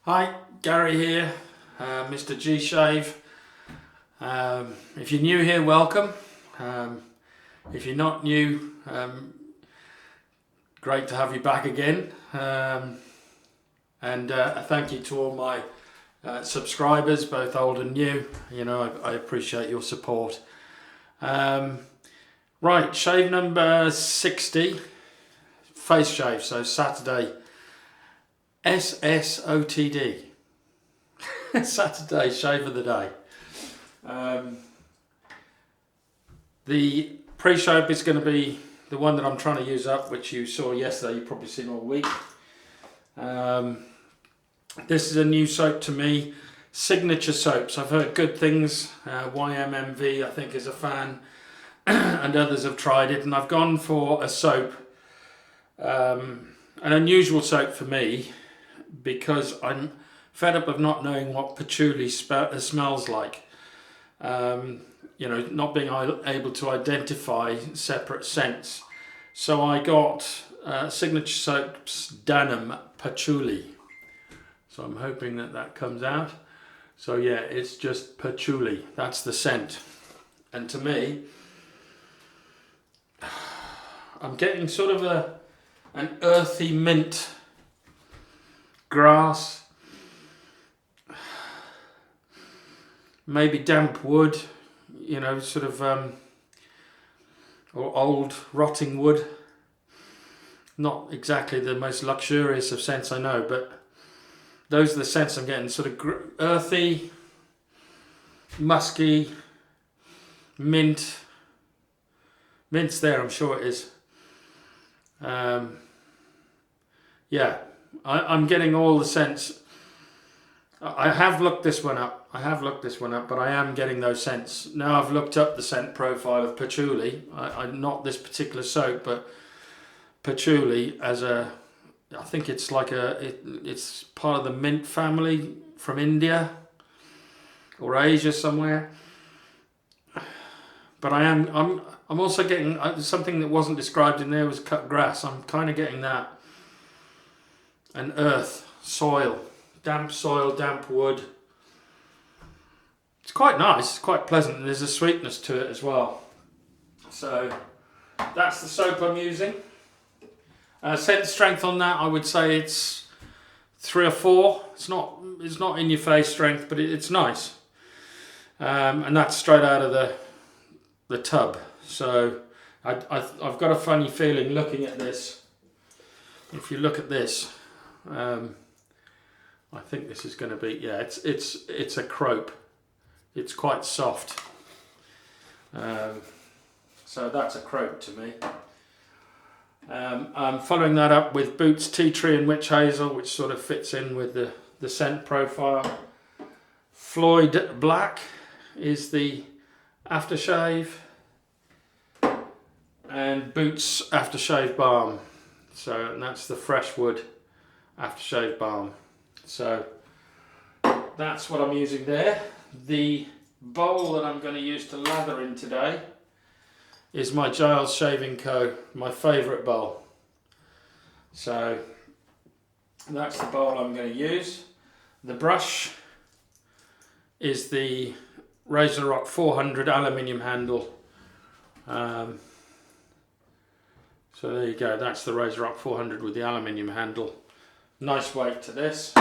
Hi, Gary here, MrG Shave. If you're new here, welcome. If you're not new, great to have you back again. And a thank you to all my subscribers, both old and new. You know, I appreciate your support. Right, shave number 60, face shave, so Saturday. SSOTD. Saturday shave of the day. The pre-shave is going to be the one that I'm trying to use up, which you saw yesterday. You've probably seen all week. This is a new soap to me. Signature soaps. I've heard good things. YMMV I think is a fan, and others have tried it. And I've gone for a soap, an unusual soap for me, because I'm fed up of not knowing what patchouli smells like. You know, not being able to identify separate scents. So I got Signature Soap's Danum Patchouli. So I'm hoping that that comes out. So yeah, it's just patchouli. That's the scent. And to me, I'm getting sort of an earthy mint, grass, maybe damp wood, you know, sort of, or old rotting wood. Not exactly the most luxurious of scents I know, but those are the scents I'm getting. Sort of earthy, musky, mint. Mint's there, I'm sure it is. Yeah, I'm getting all the scents. I have looked this one up. But I am getting those scents. Now I've looked up the scent profile of patchouli. Not this particular soap, but patchouli as a, I think it's like it's part of the mint family from India or Asia somewhere. But I'm also getting something that wasn't described in there was cut grass. I'm kind of getting that. And earth, soil, damp wood. It's quite nice, it's quite pleasant, and there's a sweetness to it as well. So that's the soap I'm using. Scent strength on that, I would say it's 3 or 4. It's not in your face strength, but it's nice. And that's straight out of the tub. So I've got a funny feeling looking at this. If you look at this, I think this is going to be, yeah, it's a crope. It's quite soft. So that's a crope to me. I'm following that up with Boots Tea Tree and Witch Hazel, which sort of fits in with the scent profile. Floid Black is the aftershave. And Boots Aftershave Balm. So, and that's the Freshwood aftershave balm. So that's what I'm using there. The bowl that I'm going to use to lather in today is my Giles Shaving Co., my favourite bowl. So that's the bowl I'm going to use. The brush is the Razorock 400 aluminium handle. So there you go, that's the Razorock 400 with the aluminium handle. Nice weight to this.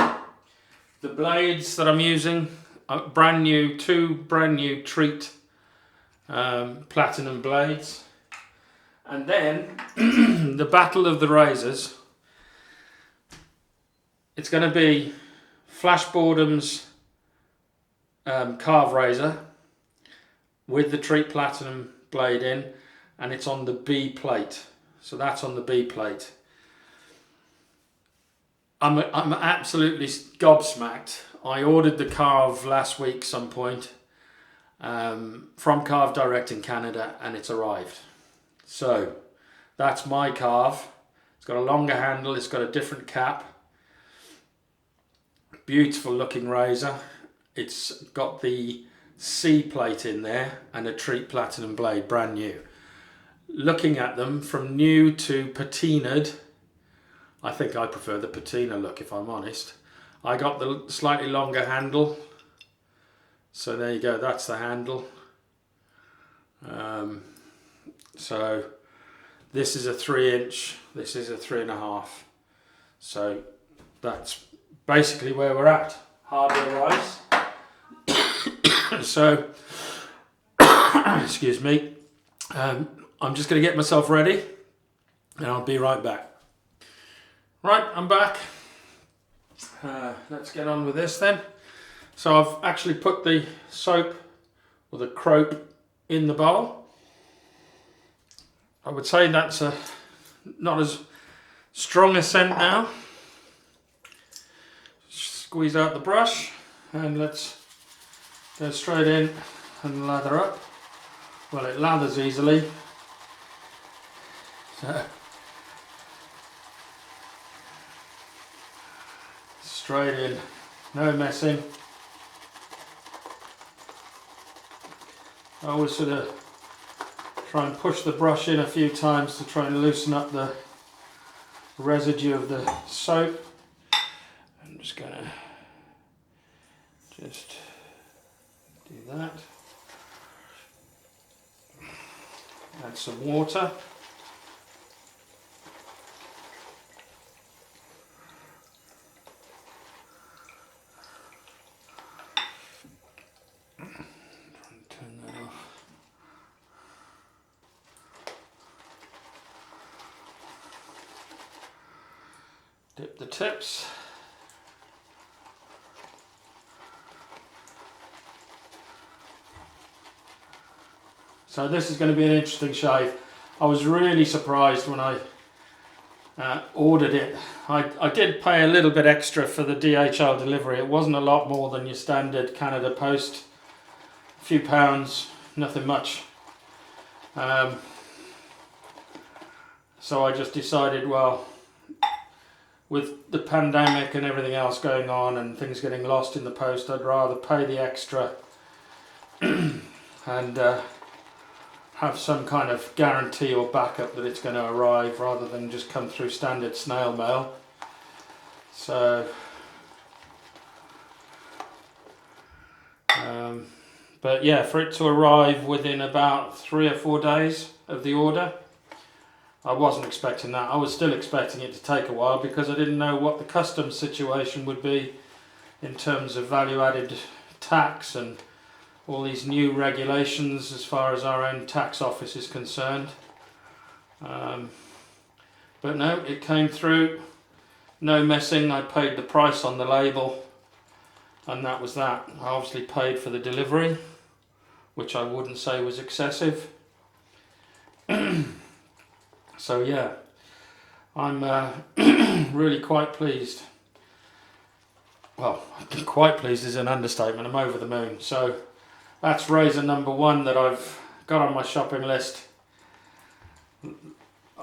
The blades that I'm using are brand new, 2 brand new Treet platinum blades. And then the battle of the razors. It's going to be Flash Boredom's carve razor with the Treet platinum blade in, and it's on the B plate. So that's on the B plate. I'm absolutely gobsmacked. I ordered the Karve last week some point from Karve Direct in Canada, and it's arrived. So that's my Karve. It's got a longer handle, it's got a different cap. Beautiful looking razor. It's got the C plate in there and a Treet platinum blade, brand new. Looking at them from new to patinaed, I think I prefer the patina look, if I'm honest. I got the slightly longer handle. So there you go, that's the handle. So this is a 3-inch, this is a 3.5. So that's basically where we're at, hardware wise. So, excuse me, I'm just going to get myself ready and I'll be right back. Right, I'm back. Let's get on with this then. So I've actually put the soap or the croap in the bowl. I would say that's not as strong a scent now. Squeeze out the brush and let's go straight in and lather up. Well, it lathers easily. So, straight in, no messing. I always sort of try and push the brush in a few times to try and loosen up the residue of the soap. I'm just going to just do that. Add some water. Turn that off. Dip the tips. So this is going to be an interesting shave. I was really surprised when I ordered it. I did pay a little bit extra for the DHL delivery. It wasn't a lot more than your standard Canada Post. A few pounds, nothing much. So I just decided, well, with the pandemic and everything else going on and things getting lost in the post, I'd rather pay the extra and have some kind of guarantee or backup that it's going to arrive rather than just come through standard snail mail. So, but yeah, for it to arrive within about 3 or 4 days of the order, I wasn't expecting that. I was still expecting it to take a while because I didn't know what the customs situation would be in terms of value added tax and all these new regulations as far as our own tax office is concerned. But no, it came through, no messing. I paid the price on the label and that was that. I obviously paid for the delivery, which I wouldn't say was excessive. So yeah, I'm really quite pleased. Well, quite pleased is an understatement. I'm over the moon. So that's razor number 1 that I've got on my shopping list, and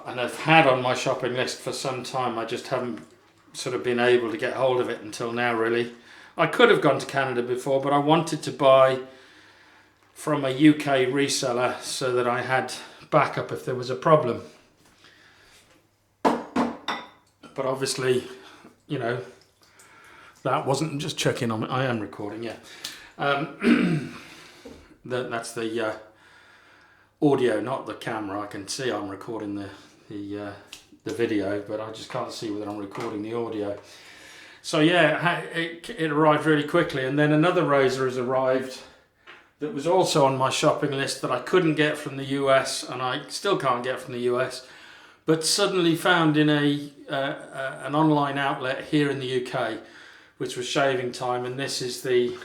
I've had on my shopping list for some time. I just haven't sort of been able to get hold of it until now, really. I could have gone to Canada before, but I wanted to buy from a UK reseller so that I had backup if there was a problem. But obviously, you know, that wasn't just checking on. I am recording, yeah. That's the audio, not the camera. I can see I'm recording the video, but I just can't see whether I'm recording the audio. So yeah, it arrived really quickly, and then another razor has arrived that was also on my shopping list that I couldn't get from the US, and I still can't get from the US, but suddenly found in an online outlet here in the UK, which was Shaving Time, and this is the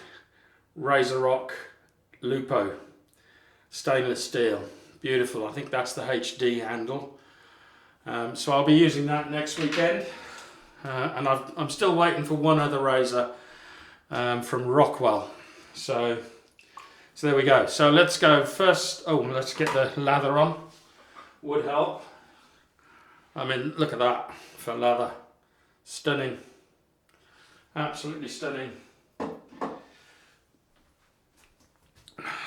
Razorock Lupo stainless steel. Beautiful. I think that's the HD handle. So I'll be using that next weekend, and I'm still waiting for one other razor from Rockwell. So there we go. So let's go first. Oh, let's get the lather on. Would help. I mean, look at that for lather. Stunning. Absolutely stunning.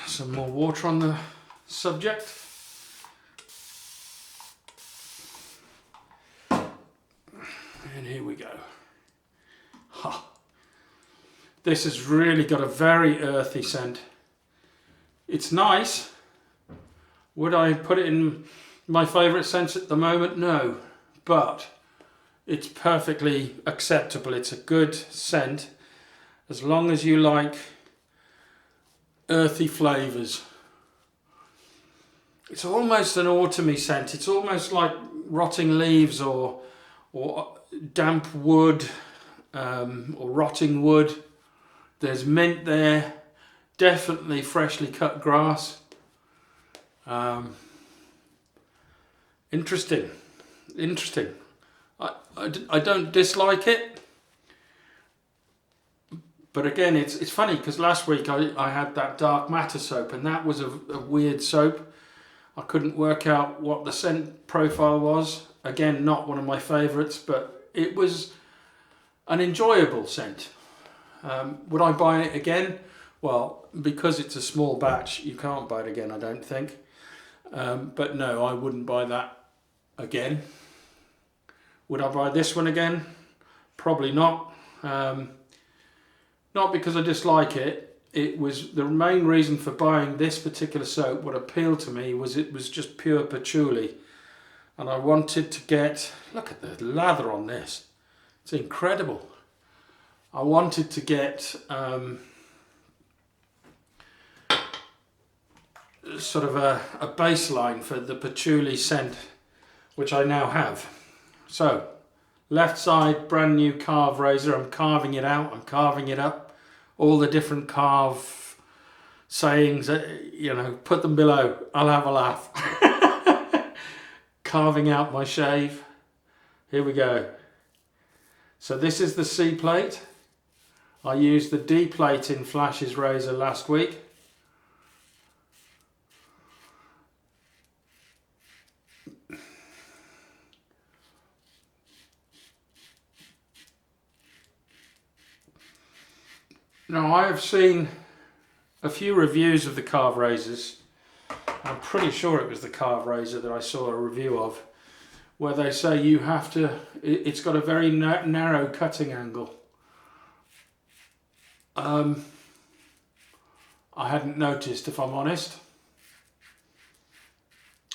Some more water on the subject. And here we go. Ha. This has really got a very earthy scent. It's nice. Would I put it in my favourite scents at the moment? No, but it's perfectly acceptable. It's a good scent as long as you like earthy flavours. It's almost an autumny scent. It's almost like rotting leaves or damp wood or rotting wood. There's mint there, definitely freshly cut grass. Interesting. I don't dislike it, but again, it's funny because last week I had that dark matter soap, and that was a weird soap. I couldn't work out what the scent profile was. Again, not one of my favourites, but it was an enjoyable scent. Would I buy it again? Well, because it's a small batch, you can't buy it again, I don't think. But no, I wouldn't buy that again. Would I buy this one again? Probably not. Not because I dislike it. It was the main reason for buying this particular soap. What appealed to me was it was just pure patchouli, and I wanted to get, look at the lather on this. It's incredible. I wanted to get sort of a baseline for the patchouli scent, which I now have. So, left side, brand new carve razor. I'm carving it out, I'm carving it up. All the different carve sayings, you know, put them below. I'll have a laugh. Carving out my shave. Here we go. So this is the C plate. I used the D plate in Flash's razor last week. Now, I have seen a few reviews of the Karve razors. I'm pretty sure it was the Karve razor that I saw a review of, where they say you have to, it's got a very narrow cutting angle. I hadn't noticed, if I'm honest.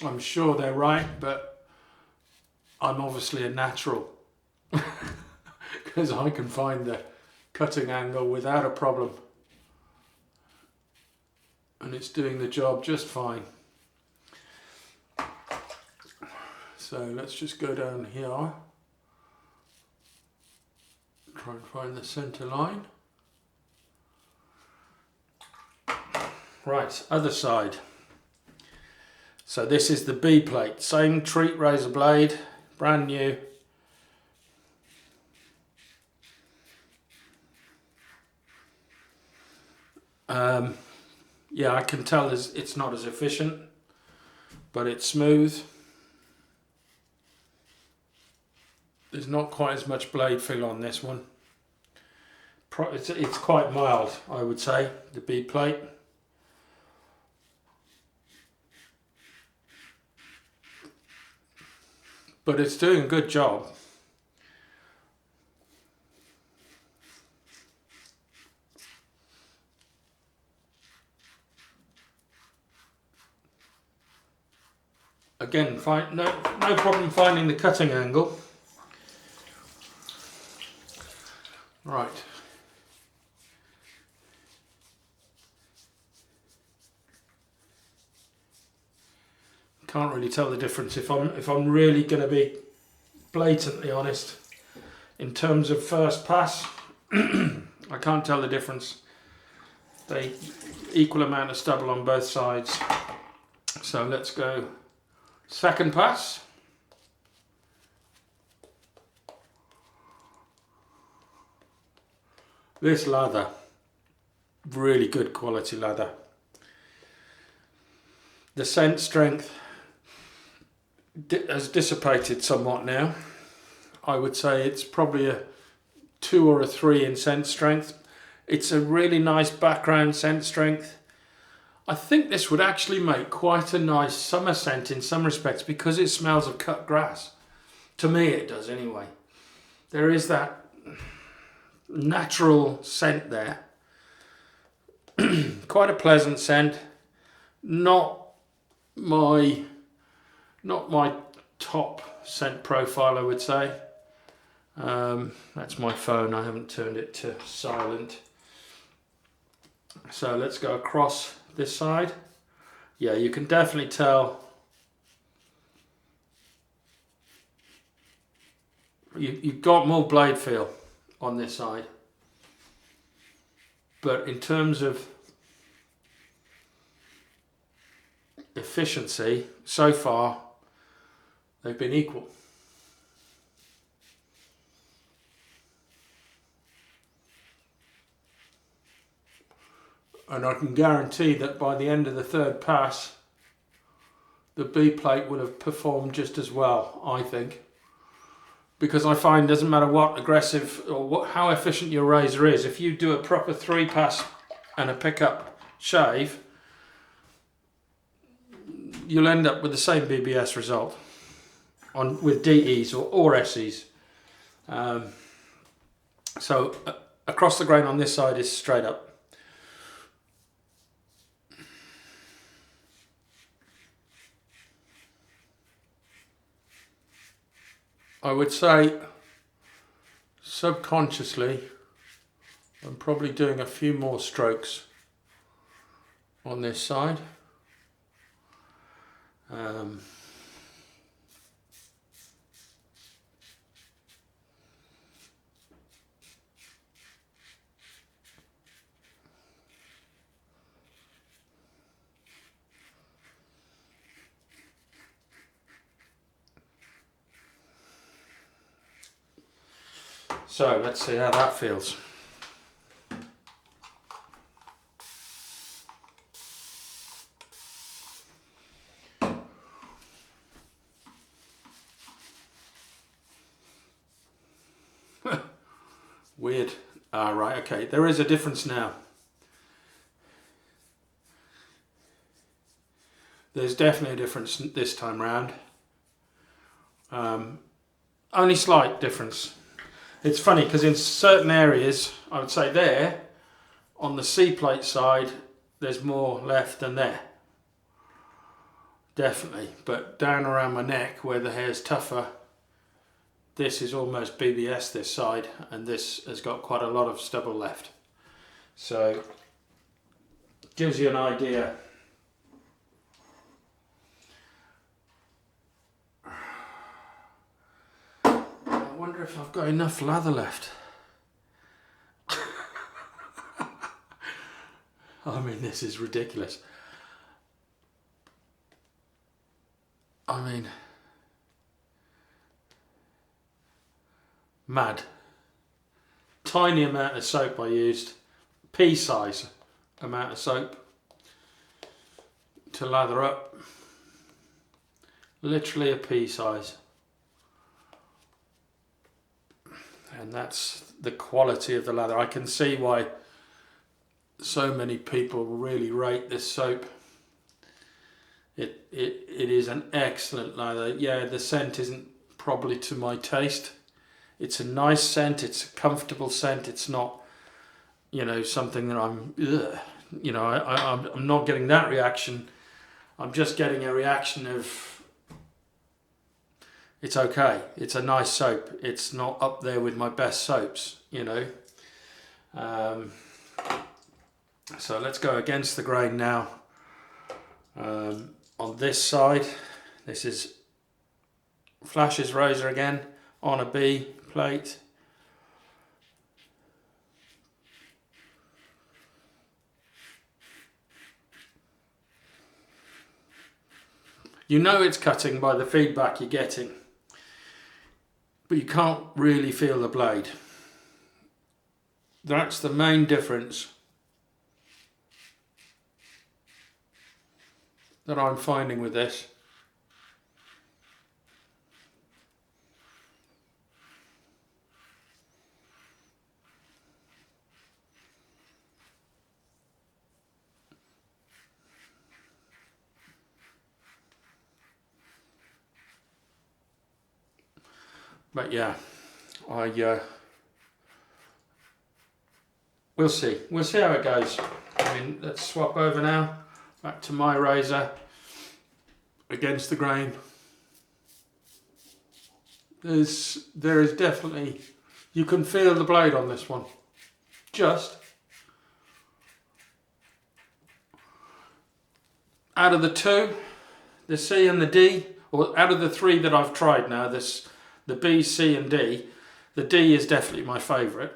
I'm sure they're right, but I'm obviously a natural because I can find the cutting angle without a problem, and it's doing the job just fine. So let's just go down here, try and find the center line. Right, other side. So this is the B plate, same Treet razor blade, brand new. Yeah, I can tell it's not as efficient, but it's smooth. There's not quite as much blade feel on this one. It's quite mild, I would say, the B plate. But it's doing a good job. Again, no problem finding the cutting angle. Right. Can't really tell the difference if I'm really going to be blatantly honest. In terms of first pass, I can't tell the difference. They equal amount of stubble on both sides. So let's go second pass. This lather, really good quality lather. The scent strength has dissipated somewhat now. I would say it's probably a 2 or a 3 in scent strength. It's a really nice background scent strength. I think this would actually make quite a nice summer scent in some respects because it smells of cut grass. To me it does anyway. There is that natural scent there. Quite a pleasant scent. Not my top scent profile, I would say. That's my phone, I haven't turned it to silent. So let's go across this side. Yeah, you can definitely tell you've got more blade feel on this side. But in terms of efficiency, so far, they've been equal. And I can guarantee that by the end of the third pass, the B plate would have performed just as well, I think. Because I find it doesn't matter what aggressive or how efficient your razor is, if you do a proper 3-pass and a pickup shave, you'll end up with the same BBS result with DEs or SEs. So across the grain on this side is straight up. I would say subconsciously I'm probably doing a few more strokes on this side. So let's see how that feels. Weird. Ah, right, okay. There is a difference now. There's definitely a difference this time round. Only slight difference. It's funny because in certain areas, I would say there, on the C plate side, there's more left than there. Definitely. But down around my neck where the hair's tougher, this is almost BBS this side, and this has got quite a lot of stubble left. So, gives you an idea. I wonder if I've got enough lather left. I mean, this is ridiculous. I mean, mad. Tiny amount of soap I used, pea-size amount of soap to lather up. Literally a pea size. And that's the quality of the lather. I can see why so many people really rate this soap. It is an excellent lather. Yeah, the scent isn't probably to my taste. It's a nice scent, it's a comfortable scent, it's not, you know, something that I'm, ugh. You know, I'm not getting that reaction. I'm just getting a reaction of, it's okay, it's a nice soap. It's not up there with my best soaps, you know. So let's go against the grain now. On this side, this is Flash's razor again on a B plate. You know it's cutting by the feedback you're getting, but you can't really feel the blade. That's the main difference that I'm finding with this. But yeah, we'll see how it goes. I mean, let's swap over now back to my razor against the grain. There is definitely, you can feel the blade on this one. Just out of the two, the C and the D, or out of the three that I've tried now, the B, C and D, the D is definitely my favourite.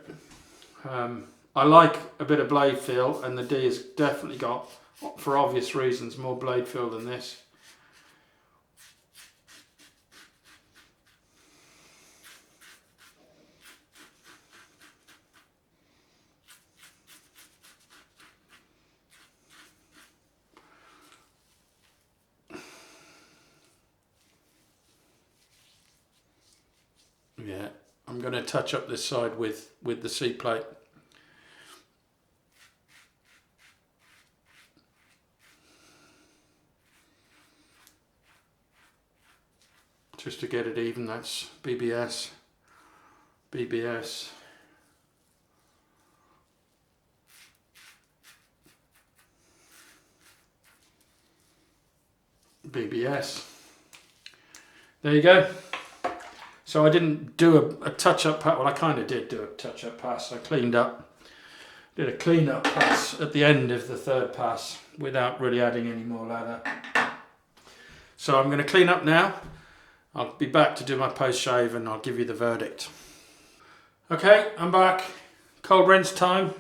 I like a bit of blade feel, and the D has definitely got, for obvious reasons, more blade feel than this. Yeah, I'm going to touch up this side with the C plate. Just to get it even. That's BBS, BBS. BBS. There you go. So I didn't do a touch-up pass. Well, I kind of did do a touch-up pass. I did a clean-up pass at the end of the third pass without really adding any more lather. So I'm going to clean up now. I'll be back to do my post-shave and I'll give you the verdict. Okay, I'm back. Cold rinse time.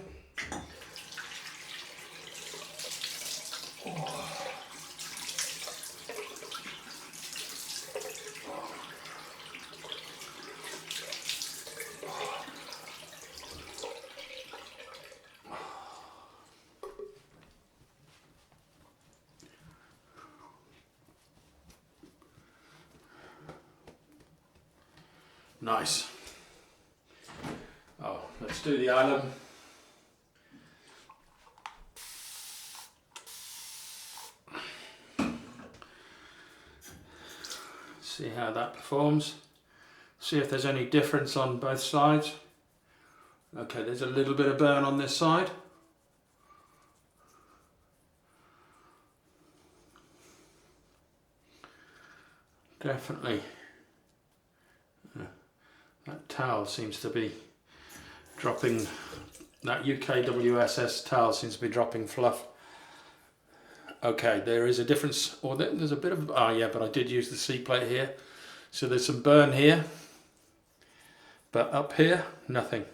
Nice. Oh, let's do the alum. See how that performs. See if there's any difference on both sides. Okay, there's a little bit of burn on this side. Definitely. That towel seems to be dropping, that UKWSS towel seems to be dropping fluff. Okay, there is a difference, or there's a bit of, yeah, but I did use the C plate here. So there's some burn here, but up here, nothing.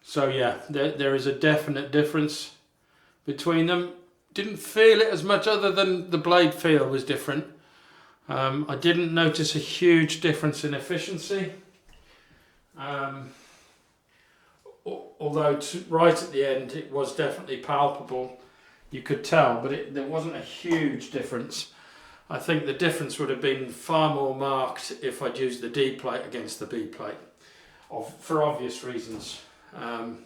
So yeah, there is a definite difference between them. Didn't feel it as much other than the blade feel was different. I didn't notice a huge difference in efficiency, although right at the end it was definitely palpable. You could tell, but there wasn't a huge difference. I think the difference would have been far more marked if I'd used the D plate against the B plate, for obvious reasons. Right,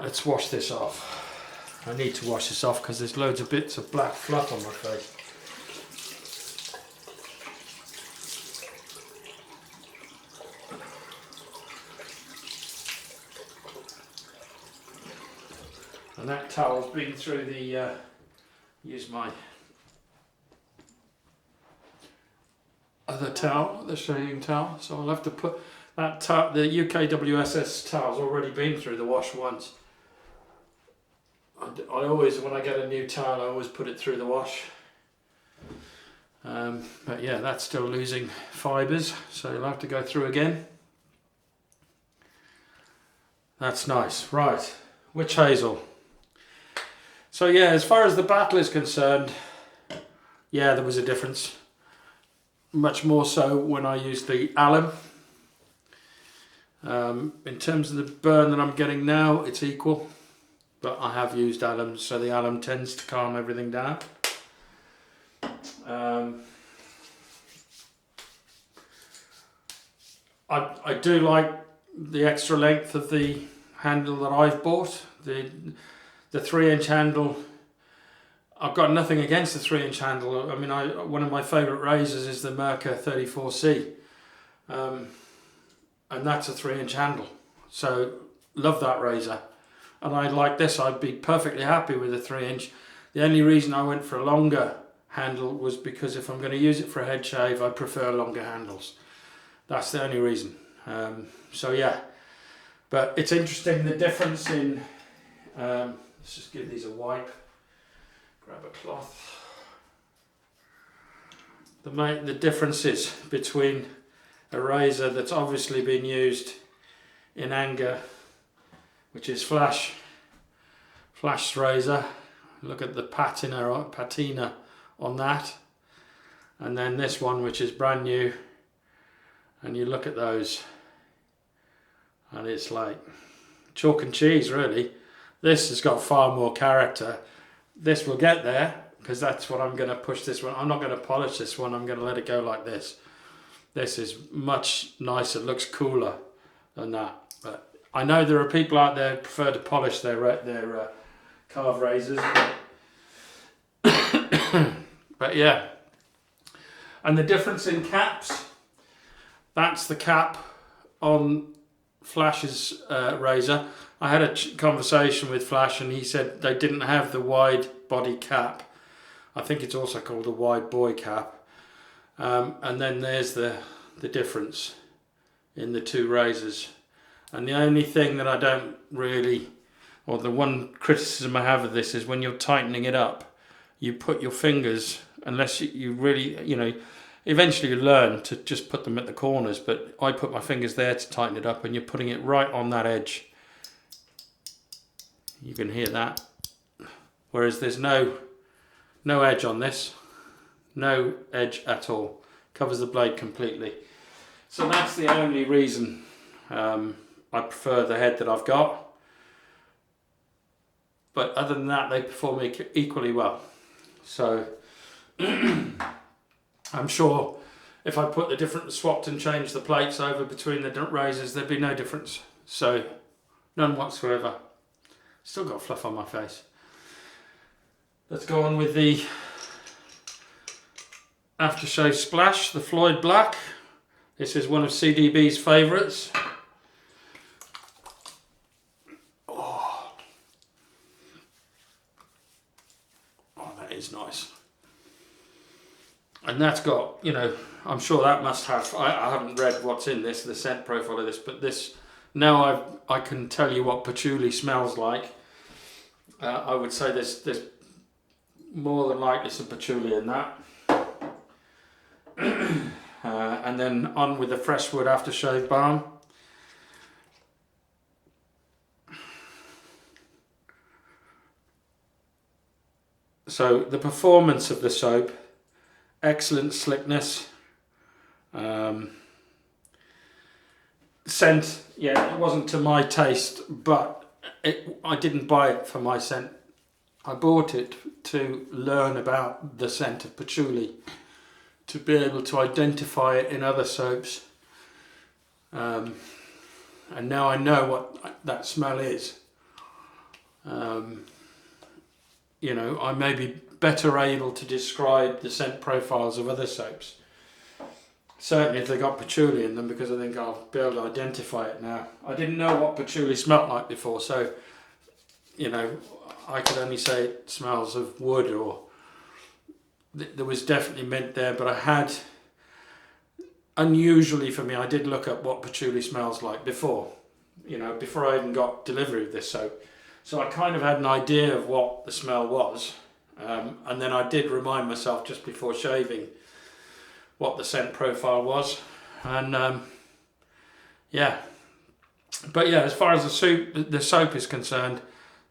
let's wash this off. I need to wash this off because there's loads of bits of black fluff on my face. And that towel's been through the, use my other towel, the shaving towel, so I'll have to put that towel, the UKWSS towel's already been through the wash once. I always, when I get a new towel, I always put it through the wash. But yeah, that's still losing fibres, so you'll have to go through again. That's nice. Right, witch hazel. So yeah, as far as the battle is concerned, yeah, there was a difference. Much more so when I used the alum. In terms of the burn that I'm getting now, it's equal, but I have used alum, so the alum tends to calm everything down. I do like the extra length of the handle that I've bought. The 3-inch handle, I've got nothing against the 3-inch handle. I mean, one of my favourite razors is the MrG 34C, and that's a 3-inch handle. So love that razor. And I like this, I'd be perfectly happy with a 3-inch. The only reason I went for a longer handle was because if I'm going to use it for a head shave, I prefer longer handles. That's the only reason. So yeah, but it's interesting the difference in, let's just give these a wipe, grab a cloth. The differences between a razor that's obviously been used in anger, which is Flash's razor. Look at the patina on that, and then this one, which is brand new, and you look at those and it's like chalk and cheese really. This has got far more character. This will get there because that's what I'm going to push this one. I'm not going to polish this one, I'm going to let it go like this. This is much nicer, looks cooler than that. But I know there are people out there who prefer to polish their Karve razors. But yeah, and the difference in caps, that's the cap on Flash's razor. I had a conversation with Flash and he said they didn't have the wide body cap. I think it's also called a wide boy cap. And then there's the difference in the two razors. And the only thing that I don't really, or the one criticism I have of this is when you're tightening it up, you put your fingers, unless you really, you know, eventually you learn to just put them at the corners, but I put my fingers there to tighten it up and you're putting it right on that edge. You can hear that. Whereas there's no edge on this. No edge at all. Covers the blade completely. So that's the only reason I prefer the head that I've got. But other than that, they perform equally well. So I'm sure if I put swapped and changed the plates over between the razors, there'd be no difference. So none whatsoever. Still got fluff on my face. Let's go on with the aftershave splash, the Floid Black. This is one of CDB's favourites. Oh, that is nice. And that's got, you know, I'm sure that must have, I haven't read what's in this, the scent profile of this, but this, now I can tell you what patchouli smells like. I would say there's more than likely some patchouli in that. And then on with the Freshwood aftershave balm. So the performance of the soap, excellent slickness. Scent, yeah, it wasn't to my taste, but I didn't buy it for my scent. I bought it to learn about the scent of patchouli, to be able to identify it in other soaps. And now I know what that smell is. You know, I may be better able to describe the scent profiles of other soaps. Certainly if they got patchouli in them, because I think I'll be able to identify it now. I didn't know what patchouli smelled like before, so, you know, I could only say it smells of wood, or there was definitely mint there, but I had, unusually for me, I did look up what patchouli smells like before, you know, before I even got delivery of this soap. So I kind of had an idea of what the smell was, and then I did remind myself just before shaving what the scent profile was, and yeah. But yeah, as far as the soap is concerned,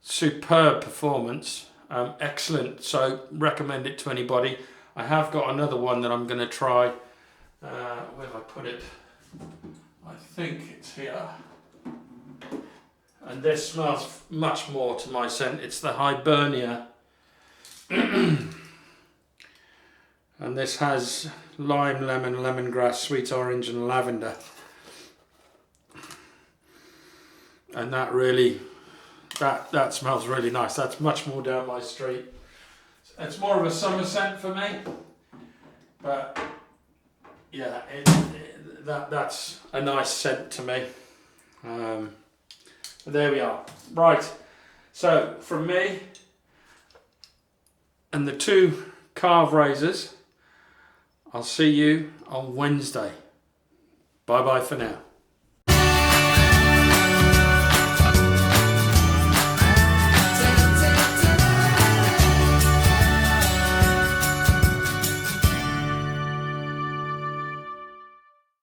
superb performance, excellent soap, recommend it to anybody. I have got another one that I'm going to try. Where have I put it? I think it's here. And this smells much more to my scent. It's the Hibernia. And this has lime, lemon, lemongrass, sweet orange and lavender. And that really, that smells really nice. That's much more down my street. It's more of a summer scent for me. But yeah, that's a nice scent to me. There we are. Right, so from me and the 2 Karve razors, I'll see you on Wednesday. Bye bye for now.